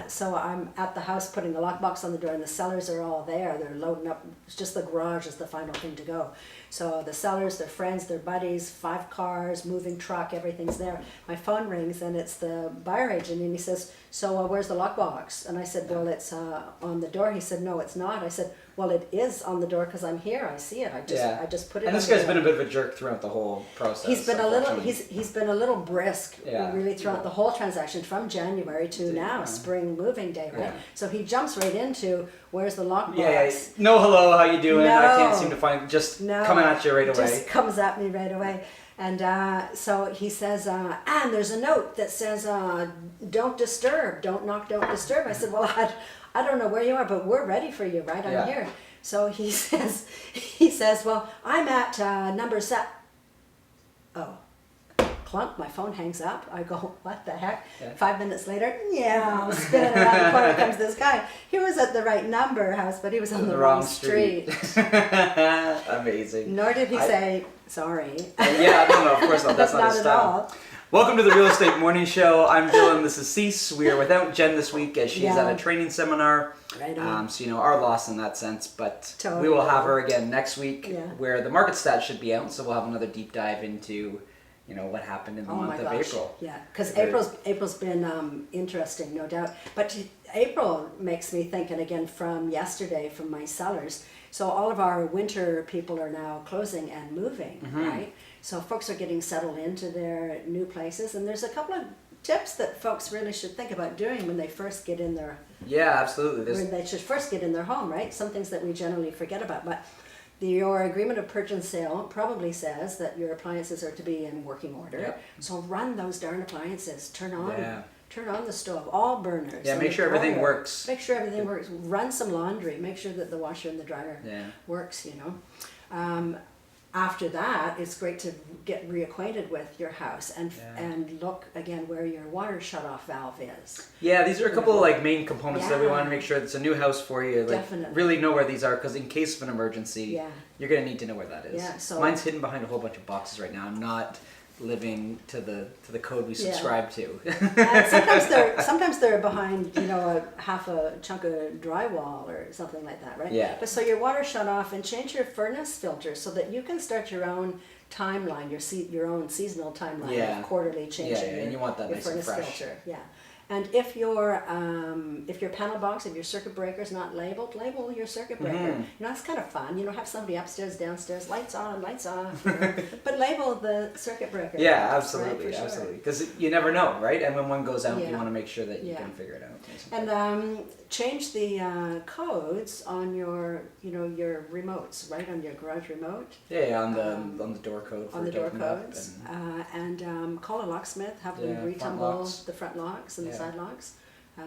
So I'm at the house putting the lockbox on the door, and the sellers are all there. They're loading up. It's just the garage is the final thing to go. So the sellers, their friends, their buddies, 5 cars, moving truck, everything's there. My phone rings, and it's the buyer agent, and he says, so where's the lockbox? And I said, well, it's on the door. He said, no, it's not. I said, well, it is on the door because I'm here. I see it. I just put it. And this guy's been a bit of a jerk throughout the whole process. He's been he's been a little brisk, really, throughout the whole transaction from January to now, spring moving day, right? Yeah. So he jumps right into where's the lockbox? Yeah. No, hello, how you doing? No, I can't seem to find. Coming at you right away. Just comes at me right away. And so he says, and there's a note that says, don't disturb, don't knock, don't disturb. I said, well, I don't know where you are, but we're ready for you, right? I'm here. So he says, well, I'm at number 7. Oh, clunk, my phone hangs up. I go, what the heck? Yeah. 5 minutes later, I'm spinning around the corner comes this guy. He was at the right house, but he was on the wrong street. Amazing. Nor did he say, sorry. No, of course not. That's not his style. At all. Welcome to the Real Estate Morning Show. I'm Dylan, this is Cece. We are without Jen this week as she's at a training seminar. Right on. So, our loss in that sense. But we will have her again next week where the market stats should be out. So we'll have another deep dive into, what happened in the month of April. Yeah, because April's been interesting, no doubt. But April makes me think, and again from yesterday from my sellers, so all of our winter people are now closing and moving, right? So folks are getting settled into their new places, and there's a couple of tips that folks really should think about doing when they first get in their... Yeah, absolutely. When they should first get in their home, right? Some things that we generally forget about, but your agreement of purchase and sale probably says that your appliances are to be in working order. Yep. So run those darn appliances. Turn on the stove, all burners. Yeah, make sure everything works. Make sure everything works. Run some laundry. Make sure that the washer and the dryer works, After that, it's great to get reacquainted with your house and look again where your water shut-off valve is. Yeah, these are a couple of main components that we want to make sure it's a new house for you. Definitely. Really know where these are, because in case of an emergency, you're going to need to know where that is. Yeah, so mine's hidden behind a whole bunch of boxes right now. I'm not living to the code we subscribe to. sometimes they're behind half a chunk of drywall or something like that, right? Yeah. But so your water shut off, and change your furnace filter so that you can start your own timeline, your own seasonal timeline of quarterly changing and you want that your nice and furnace fresh. filter. Yeah. And if your panel box, if your circuit breaker is not labeled, label your circuit breaker. That's kind of fun. Have somebody upstairs, downstairs, lights on, lights off. But label the circuit breaker. Yeah, absolutely, right, absolutely. Because you never know, right? And when one goes out, you want to make sure that you can figure it out. And change the codes on your remotes, right, on your garage remote. Yeah, on the door code. On the door codes. And call a locksmith, have them retumble the front locks and the side locks,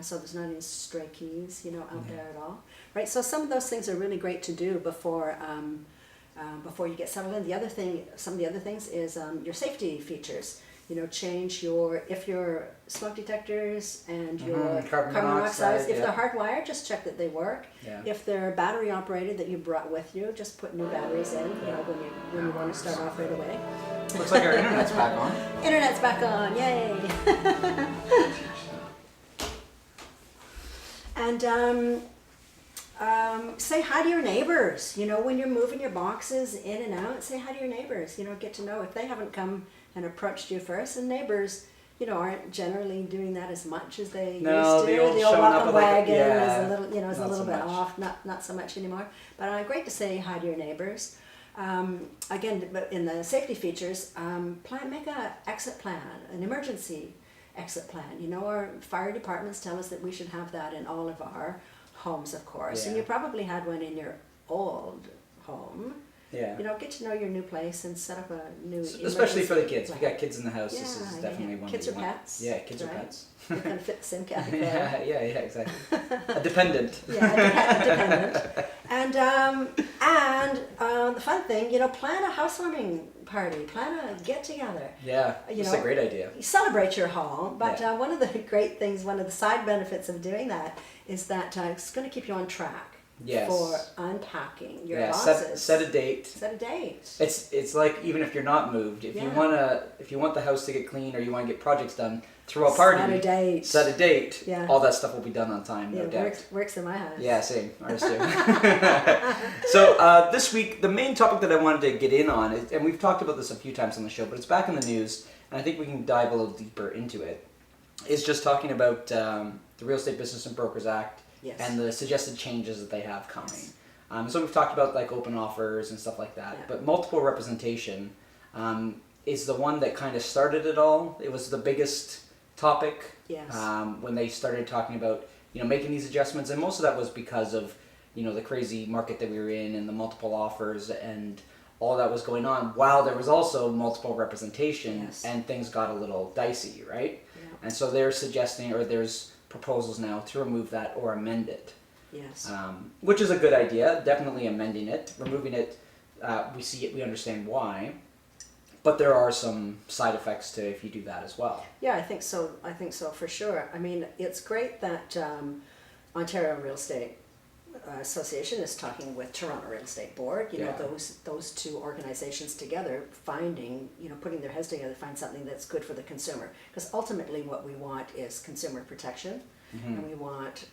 so there's not any stray keys, out there at all. Right. So some of those things are really great to do before you get settled in. Some of the other things is your safety features. Change if your smoke detectors and your carbon monoxide, if they're hardwired, just check that they work. Yeah. If they're battery operated that you brought with you, just put new batteries in, when you want to start off right away. Looks like our internet's back on. Internet's back on, yay! And say hi to your neighbors. When you're moving your boxes in and out, say hi to your neighbors. Get to know if they haven't come and approached you first. And neighbors, aren't generally doing that as much as they used to. The old welcome wagon is a little, is a little bit off. Not so much anymore. But great to say hi to your neighbors. Again, in the safety features, make a exit plan, an emergency exit plan. Our fire departments tell us that we should have that in all of our homes, of course. Yeah. And you probably had one in your old home. Yeah. Get to know your new place and set up a new. Especially for the kids. If you got kids in the house, this is definitely one. Kids or pets. Yeah, kids or pets. You can fit the same category. yeah, exactly. A dependent. Yeah, a dependent. And the fun thing, plan a housewarming party, plan a get together. Yeah, it's a great idea. Celebrate your home, but one of the great things, one of the side benefits of doing that is that it's going to keep you on track. Yes. for unpacking your boxes. boxes. Set a date. Set a date. It's like even if you're not moved, if you want the house to get clean or you want to get projects done, throw a party. Set a date. Set a date. Yeah. All that stuff will be done on time. No doubt. Works in my house. Yeah, same. Ours too. So this week, the main topic that I wanted to get in on is, and we've talked about this a few times on the show, but it's back in the news, and I think we can dive a little deeper into it. Is just talking about the Real Estate Business and Brokers Act. Yes. And the suggested changes that they have coming. So we've talked about like open offers and stuff like that, but multiple representation is the one that kind of started it all. It was the biggest topic when they started talking about making these adjustments, and most of that was because of the crazy market that we were in and the multiple offers and all that was going on. While there was also multiple representation and things got a little dicey, right? Yeah. And so they're suggesting, or there's proposals now to remove that or amend it. Yes. Which is a good idea. Definitely amending it. Removing it, we see it, we understand why. But there are some side effects to if you do that as well. Yeah, I think so. I think so for sure. I mean, it's great that Ontario Real Estate Association is talking with Toronto Real Estate Board. Those two organizations together, putting their heads together, find something that's good for the consumer. Because ultimately, what we want is consumer protection, and we want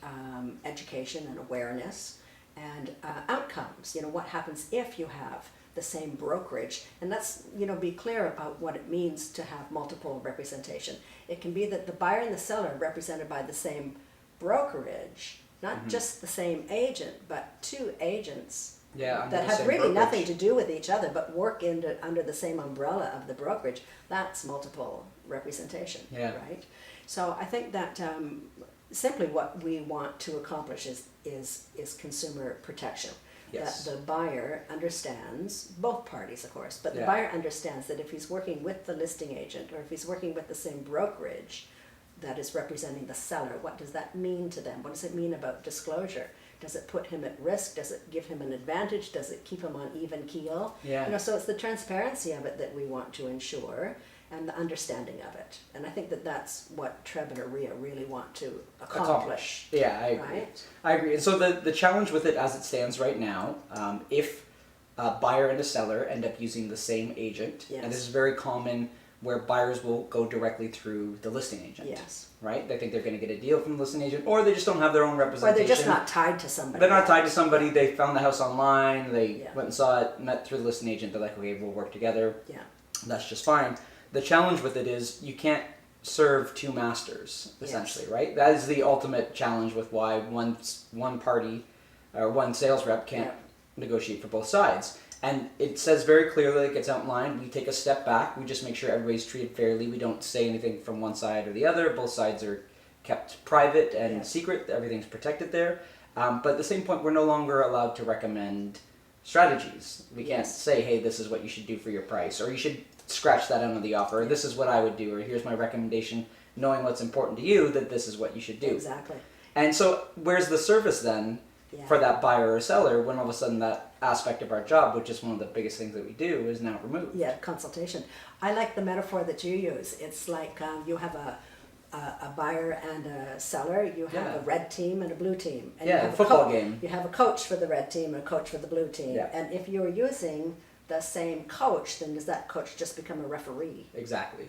education and awareness and outcomes. What happens if you have the same brokerage, and let's be clear about what it means to have multiple representation. It can be that the buyer and the seller are represented by the same brokerage. Not just the same agent, but two agents that have really nothing to do with each other, but work under the same umbrella of the brokerage. That's multiple representation, right? So I think that simply what we want to accomplish is consumer protection. Yes. That the buyer understands, both parties of course, but the buyer understands that if he's working with the listing agent or if he's working with the same brokerage that is representing the seller, what does that mean to them? What does it mean about disclosure? Does it put him at risk? Does it give him an advantage? Does it keep him on even keel? Yeah. So it's the transparency of it that we want to ensure and the understanding of it. And I think that that's what Treb and Aria really want to accomplish. Yeah, I agree. Right? I agree. And so the challenge with it as it stands right now, if a buyer and a seller end up using the same agent, and this is very common where buyers will go directly through the listing agent. Yes. Right? They think they're going to get a deal from the listing agent, or they just don't have their own representation. Or they're just not tied to somebody. They're not tied to somebody. They found the house online. They went and saw it, met through the listing agent. They're like, okay, we'll work together. Yeah. That's just fine. The challenge with it is you can't serve two masters, essentially, right? That is the ultimate challenge with why one party or one sales rep can't negotiate for both sides. And it says very clearly, it gets outlined, we take a step back, we just make sure everybody's treated fairly, we don't say anything from one side or the other, both sides are kept private and secret, everything's protected there. But at the same point, we're no longer allowed to recommend strategies. We can't say, hey, this is what you should do for your price, or you should scratch that out of the offer, or this is what I would do, or here's my recommendation, knowing what's important to you, that this is what you should do. Exactly. And so where's the service then for that buyer or seller when all of a sudden that aspect of our job, which is one of the biggest things that we do, is now removed? Yeah, consultation. I like the metaphor that you use. It's like you have a buyer and a seller. You have a red team and a blue team. And you have a football game. You have a coach for the red team and a coach for the blue team. Yeah. And if you're using the same coach, then does that coach just become a referee? Exactly.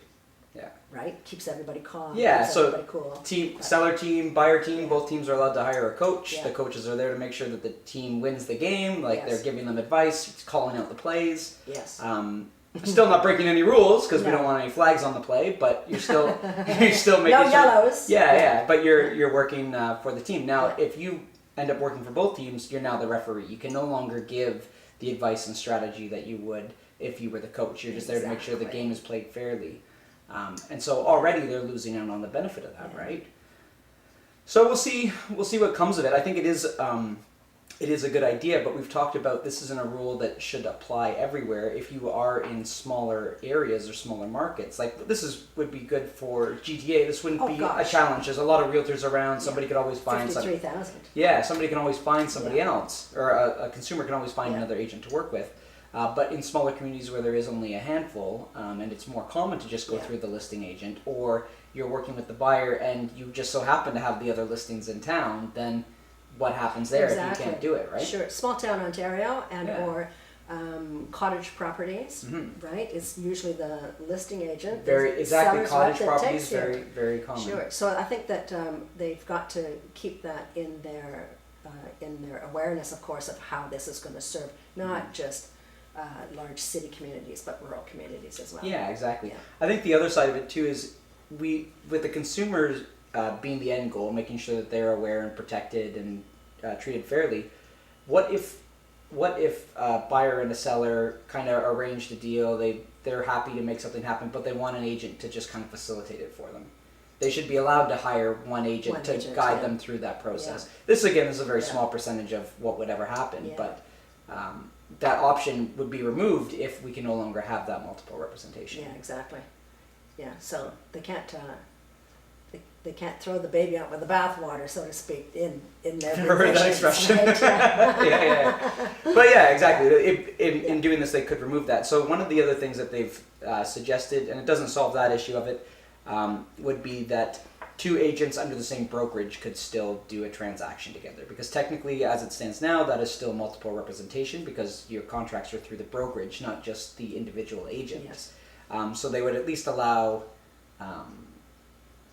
Yeah. Right? Keeps everybody calm. Yeah, keeps so everybody cool. Seller team, buyer team, both teams are allowed to hire a coach. The coaches are there to make sure that the team wins the game. Like they're giving them advice, calling out the plays. Yes. Still not breaking any rules because we don't want any flags on the play, but you're still making no yellows. Yeah. But you're working for the team. Now, if you end up working for both teams, you're now the referee. You can no longer give the advice and strategy that you would if you were the coach. You're just there to make sure the game is played fairly. And so already they're losing out on the benefit of that, right? So we'll see what comes of it. I think it is a good idea, but we've talked about this isn't a rule that should apply everywhere. If you are in smaller areas or smaller markets, like this would be good for GTA. This wouldn't be a challenge. There's a lot of realtors around. Somebody could always find 53,000. Yeah, somebody can always find somebody else, or a consumer can always find another agent to work with. But in smaller communities where there is only a handful, and it's more common to just go through the listing agent, or you're working with the buyer and you just so happen to have the other listings in town, then what happens there Exactly. if you can't do it, right? Sure. Small town Ontario and Yeah. or cottage properties, right? It's usually the listing agent. Exactly. seller's Cottage rep that property takes is you. very common. Sure. So I think that they've got to keep that in their awareness, of course, of how this is going to serve not just large city communities, but rural communities as well. Yeah, exactly. Yeah. I think the other side of it too is with the consumers being the end goal, making sure that they're aware and protected and treated fairly. What if a buyer and a seller kind of arranged a deal? They're happy to make something happen, but they want an agent to just kind of facilitate it for them. They should be allowed to hire one agent to guide them through that process. Yeah. This again is a very small percentage of what would ever happen, but that option would be removed if we can no longer have that multiple representation. Yeah, exactly. Yeah, so they can't throw the baby out with the bathwater, so to speak, in their Heard that expression. Right? Yeah. But yeah, exactly. In doing this, they could remove that. So one of the other things that they've suggested, and it doesn't solve that issue of it, would be that two agents under the same brokerage could still do a transaction together. Because technically, as it stands now, that is still multiple representation because your contracts are through the brokerage, not just the individual agent. Yes. So they would at least allow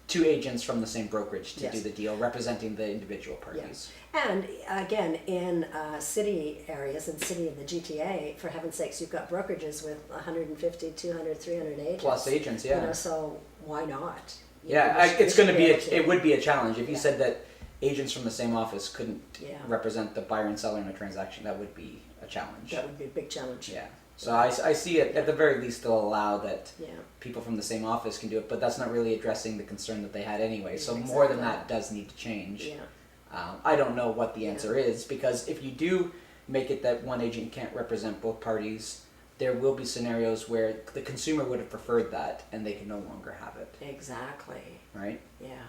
two agents from the same brokerage to do the deal, representing the individual parties. Yeah. And again, in city areas, in city of the GTA, for heaven's sakes, you've got brokerages with 150, 200, 300 agents. Plus agents, yeah. You know, so why not? It's going to be it would be a challenge if you said that agents from the same office couldn't represent the buyer and seller in a transaction. That would be a challenge. That would be a big challenge. Yeah. So I see it, at the very least, they'll allow that people from the same office can do it, but that's not really addressing the concern that they had anyway. So more than that does need to change. Yeah. I don't know what the answer is, because if you do make it that one agent can't represent both parties, there will be scenarios where the consumer would have preferred that and they can no longer have it. Exactly. Right? Yeah.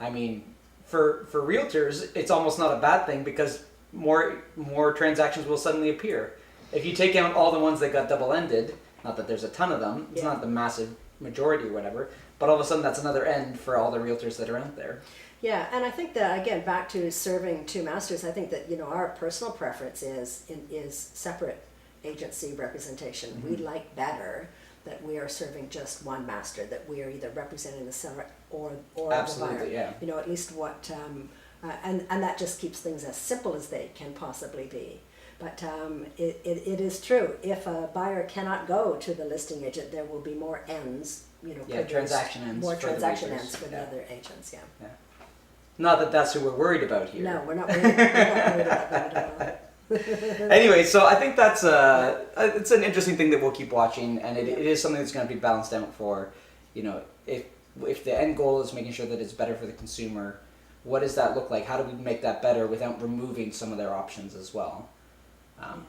I mean, for realtors, it's almost not a bad thing because more transactions will suddenly appear. If you take out all the ones that got double-ended, not that there's a ton of them, it's not the massive majority or whatever, but all of a sudden that's another end for all the realtors that are out there. Yeah, and I think that, again, back to serving two masters, I think that, our personal preference is separate agency representation. Mm-hmm. We like better that we are serving just one master, that we are either representing the seller or Absolutely, the buyer. Yeah. At least what, and that just keeps things as simple as they can possibly be. But it is true. If a buyer cannot go to the listing agent, there will be more ends. Transaction ends. More for transaction the ends for the other agents. Yeah. Not that that's who we're worried about here. No, we're not worried about that at all. Anyway, so I think that's it's an interesting thing that we'll keep watching, and it is something that's going to be balanced out for, if the end goal is making sure that it's better for the consumer, what does that look like? How do we make that better without removing some of their options as well?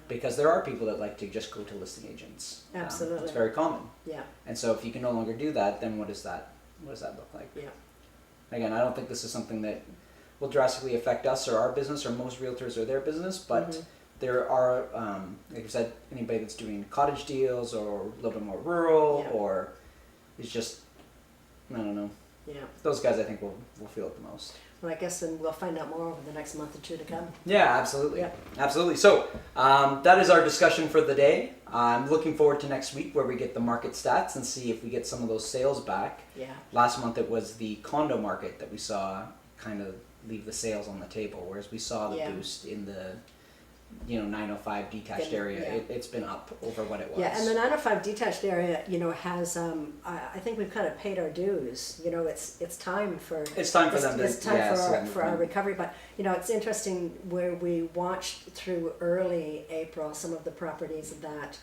Because there are people that like to just go to listing agents. Absolutely. It's very common. Yeah. And so if you can no longer do that, then what does that look like? Yeah. Again, I don't think this is something that will drastically affect us or our business or most realtors or their business, but there are, like I said, anybody that's doing cottage deals or a little bit more rural or is just, I don't know. Yeah. Those guys I think will feel it the most. Well, I guess then we'll find out more over the next month or two to come. Yeah, absolutely. Yeah. Absolutely. So that is our discussion for the day. I'm looking forward to next week where we get the market stats and see if we get some of those sales back. Yeah. Last month it was the condo market that we saw kind of leave the sales on the table, whereas we saw the boost in the 905 detached area. It's been up over what it was. Yeah, and the 905 detached area, has I think we've kind of paid our dues. It's time for them for our recovery. But it's interesting where we watched through early April some of the properties that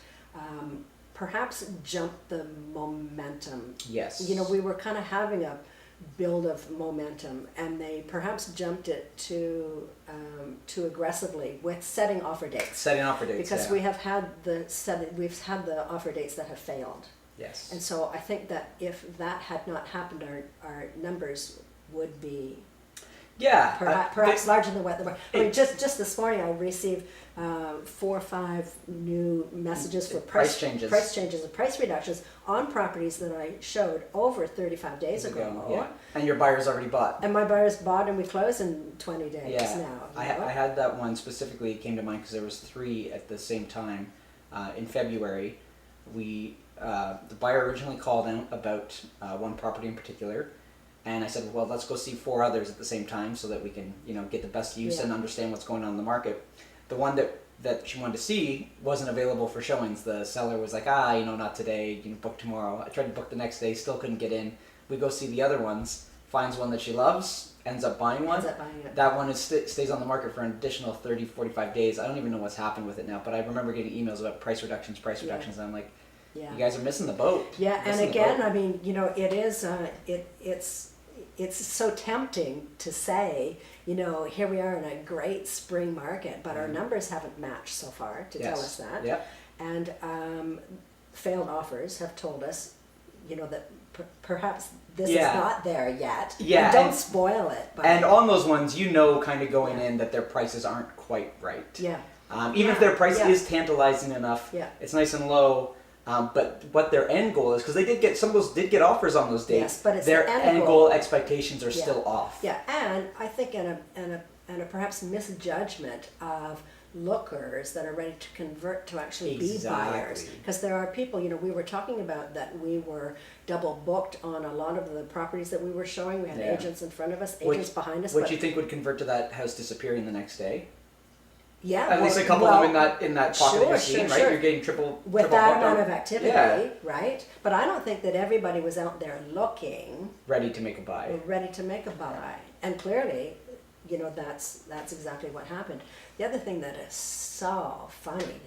perhaps jumped the momentum. Yes. We were kind of having a build of momentum, and they perhaps jumped it too aggressively with setting offer dates. Because we have had we've had the offer dates that have failed. Yes. And so I think that if that had not happened, our numbers would be Yeah. Perhaps larger than what they were. I mean, just this morning I received 4 or 5 new messages for price changes and price reductions on properties that I showed over 35 days ago. Yeah. And your buyer's already bought. And my buyer's bought, and we close in 20 days Yeah. now. I had that one specifically came to mind because there was 3 at the same time in February. The buyer originally called out about one property in particular. And I said, well, let's go see 4 others at the same time so that we can, get the best use and understand what's going on in the market. The one that she wanted to see wasn't available for showings. The seller was like, not today, book tomorrow. I tried to book the next day, still couldn't get in. We go see the other ones, finds one that she loves, ends up buying one. That one stays on the market for an additional 30, 45 days. I don't even know what's happened with it now, but I remember getting emails about price reductions, and I'm like, you guys are missing the boat. Yeah, and again, I mean, it is, it's so tempting to say, here we are in a great spring market, but our numbers haven't matched so far to tell us that. Yeah. And failed offers have told us, that perhaps this is not there yet. Yeah. And don't spoil it. And on those ones, kind of going in that their prices aren't quite right. Yeah. Even if their price is tantalizing enough, it's nice and low. But what their end goal is, because some of those did get offers on those dates. Yes, but it's their end goal expectations are still off. Yeah, and I think in a perhaps misjudgment of lookers that are ready to convert to actually be buyers, because there are people. We were talking about that we were double booked on a lot of the properties that we were showing. We had agents in front of us, agents behind us. What do you think would convert to that house disappearing the next day? Yeah, at least a couple of them in that pocket you're seeing, right? You're getting triple with that amount of activity, right? But I don't think that everybody was out there looking ready to make a buy. And clearly, that's exactly what happened. The other thing that is so funny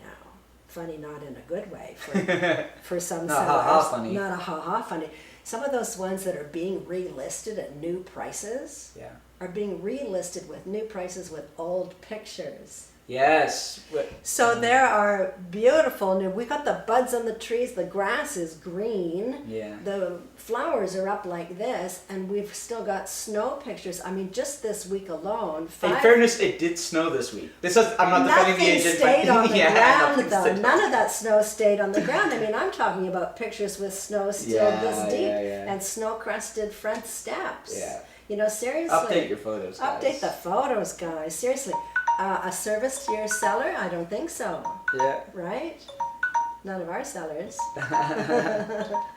not in a good way for some sellers, funny. Not a ha-ha funny. Some of those ones that are being relisted at new prices are being relisted with new prices with old pictures. Yes. So there are beautiful new. We got the buds on the trees. The grass is green. Yeah. The flowers are up like this, and we've still got snow pictures. I mean, just this week alone. In fairness, it did snow this week. I'm not defending the agent. Nothing stayed on the ground, though. None of that snow stayed on the ground. I mean, I'm talking about pictures with snow still this deep and snow-crusted front steps. Yeah. Seriously. Update your photos, guys. Update the photos, guys. Seriously. A service to your seller? I don't think so. Yeah. Right? None of our sellers.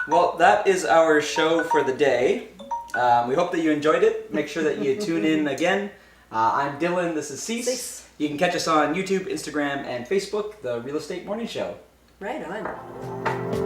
Well, that is our show for the day. We hope that you enjoyed it. Make sure that you tune in again. I'm Dylan. This is Cease. You can catch us on YouTube, Instagram, and Facebook, The Real Estate Morning Show. Right on.